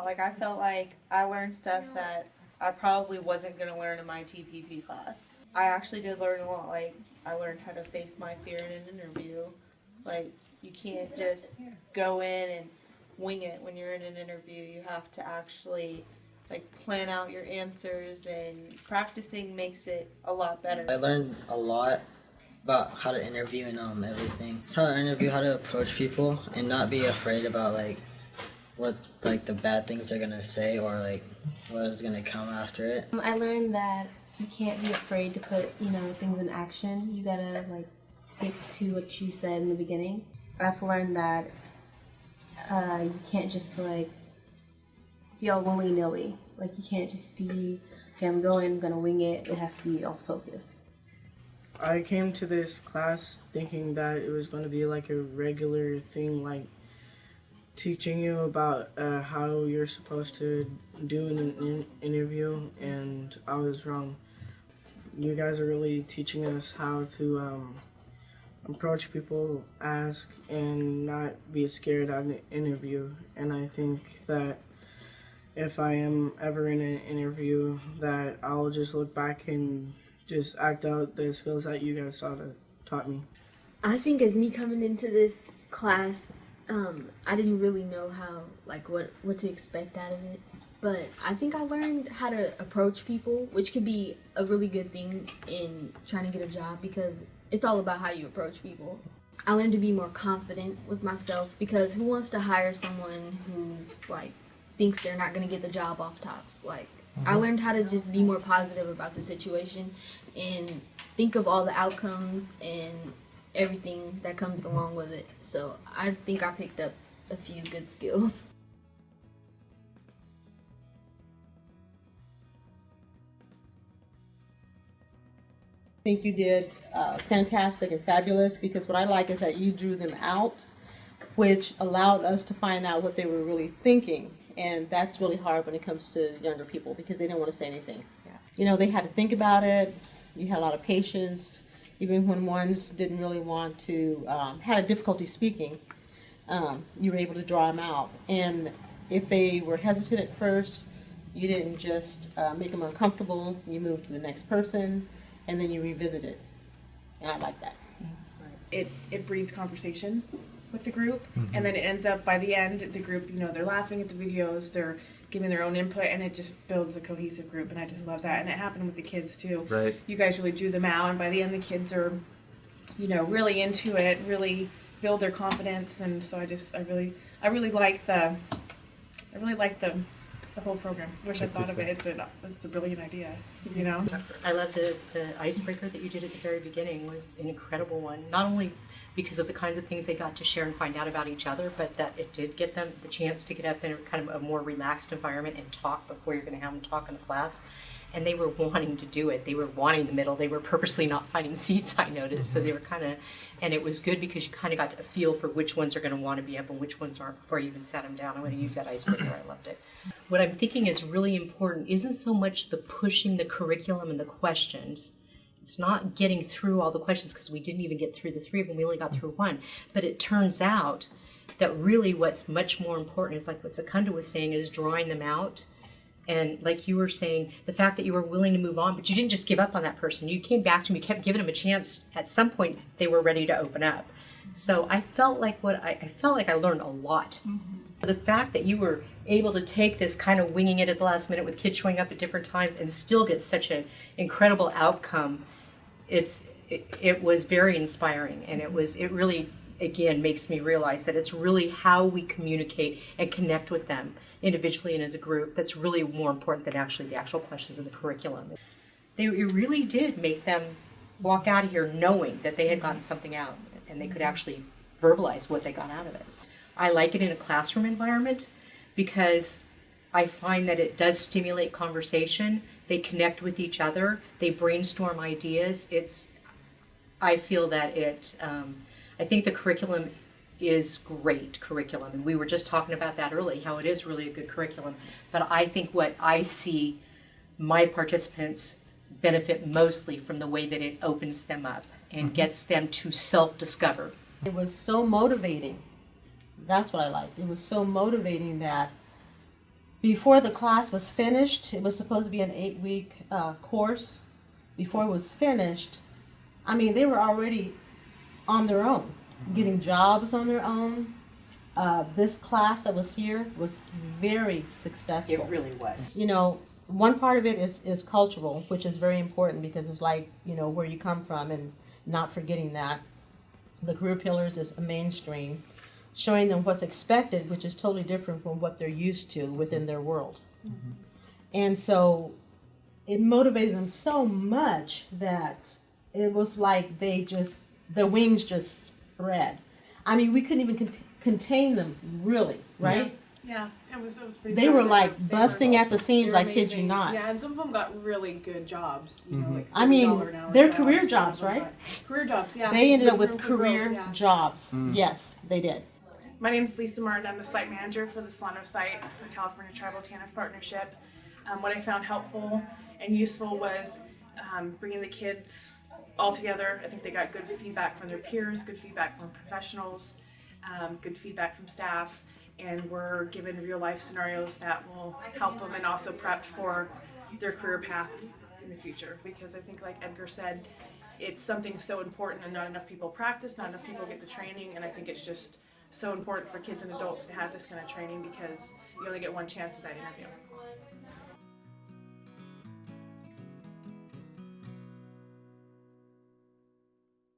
Like, I felt like I learned stuff that I probably wasn't going to learn in my TPP class. I actually did learn a lot. Like, I learned how to face my fear in an interview. Like, you can't just go in and wing it when you're in an interview. You have to actually, like, plan out your answers, and practicing makes it a lot better. I learned a lot about how to interview and everything. How to interview, how to approach people, and not be afraid about like what like the bad things they're gonna say or like what is gonna come after it. I learned that you can't be afraid to put things in action. You gotta like stick to what you said in the beginning. I also learned that you can't just like be all willy-nilly. Like you can't just be, okay, I'm gonna wing it. It has to be all focused. I came to this class thinking that it was going to be like a regular thing, like teaching you about how you're supposed to do an interview, and I was wrong. You guys are really teaching us how to approach people, ask, and not be scared at an interview. And I think that if I am ever in an interview, that I'll just look back and just act out the skills that you guys taught me. I think as me coming into this class, I didn't really know how, like, what to expect out of it. But I think I learned how to approach people, which could be a really good thing in trying to get a job because it's all about how you approach people. I learned to be more confident with myself because who wants to hire someone who's, like, thinks they're not going to get the job off tops? Like, I learned how to just be more positive about the situation and think of all the outcomes and everything that comes along with it. So I think I picked up a few good skills. I think you did fantastic and fabulous, because what I like is that you drew them out, which allowed us to find out what they were really thinking. And that's really hard when it comes to younger people because they don't want to say anything. Yeah. You know, they had to think about it. You had a lot of patience. Even when ones didn't really want to, had a difficulty speaking, you were able to draw them out. And if they were hesitant at first, you didn't just make them uncomfortable. You moved to the next person, and then you revisit it. And I like that. It breeds conversation with the group, and then it ends up by the end the group, they're laughing at the videos, they're giving their own input, and it just builds a cohesive group, and I just love that. And it happened with the kids too. Right. You guys really drew them out, and by the end the kids are really into it, really build their confidence. And so I really like the whole program. Wish I thought of it. It's a brilliant idea, I love the icebreaker that you did at the very beginning. Was an incredible one. Not only because of the kinds of things they got to share and find out about each other, but that it did get them the chance to get up in a kind of a more relaxed environment and talk before you're going to have them talk in the class. And they were wanting to do it. They were wanting the middle. They were purposely not finding seats, I noticed. So they were and it was good because you kind of got a feel for which ones are going to want to be up and which ones aren't before you even sat them down. I'm going to use that icebreaker. I loved it. What I'm thinking is really important isn't so much the pushing the curriculum and the questions. It's not getting through all the questions because we didn't even get through the three of them. We only got through one. But it turns out that really what's much more important is, like what Secunda was saying, is drawing them out. And like you were saying, the fact that you were willing to move on, but you didn't just give up on that person. You came back to them, you kept giving them a chance. At some point, they were ready to open up. So I felt like I learned a lot. The fact that you were able to take this kind of winging it at the last minute with kids showing up at different times and still get such an incredible outcome, it was very inspiring. And it really, again, makes me realize that it's really how we communicate and connect with them individually and as a group that's really more important than actually the actual questions in the curriculum. It really did make them walk out of here knowing that they had gotten something out and they could actually verbalize what they got out of it. I like it in a classroom environment because I find that it does stimulate conversation. They connect with each other. They brainstorm ideas. I feel that I think the curriculum is great curriculum. And we were just talking about that early, how it is really a good curriculum. But I think what I see my participants benefit mostly from the way that it opens them up and gets them to self-discover. It was so motivating. That's what I liked. It was so motivating that before the class was finished, it was supposed to be an 8-week course. Before it was finished, I mean, they were already on their own, getting jobs on their own. This class that was here was very successful. It really was. You know, one part of it is cultural, which is very important because it's like, you know, where you come from and not forgetting that. The career pillars is a mainstream, showing them what's expected, which is totally different from what they're used to within their world. Mm-hmm. And so it motivated them so much that it was like their wings just spread. I mean, we couldn't even contain them, really, right? Yeah, it was pretty They cool. were like busting at the seams, I kid you amazing. not. Yeah, and some of them got really good jobs. You know, like I mean, $30 an hour they're jobs, career some jobs, of them right? got Career jobs, yeah. They ended up with room for growth, career yeah. jobs. Yes, they did. My name's Lisa Martin. I'm the site manager for the Solano site for California Tribal TANF Partnership. What I found helpful and useful was bringing the kids all together. I think they got good feedback from their peers, good feedback from professionals, good feedback from staff, and were given real life scenarios that will help them and also prepped for their career path in the future. Because I think, like Edgar said, it's something so important and not enough people practice, not enough people get the training, and I think it's just so important for kids and adults to have this kind of training because you only get one chance at that interview.